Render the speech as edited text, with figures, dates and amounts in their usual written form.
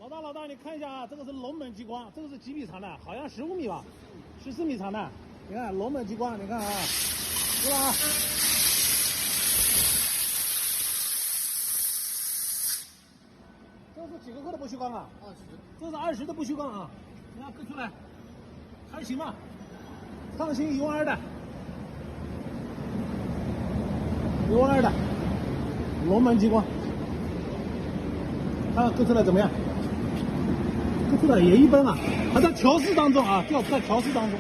老大，你看一下啊，这个是龙门激光，这个是几米长的？好像15米吧，14米长的。你看龙门激光，你看啊，是吧？这是几个克的不锈钢啊？20。这是20的不锈钢啊，你看割出来，还行吧？创新12000的，12000的龙门激光，看割出来怎么样？割出来也一般啊，还在调试当中啊，在调试当中。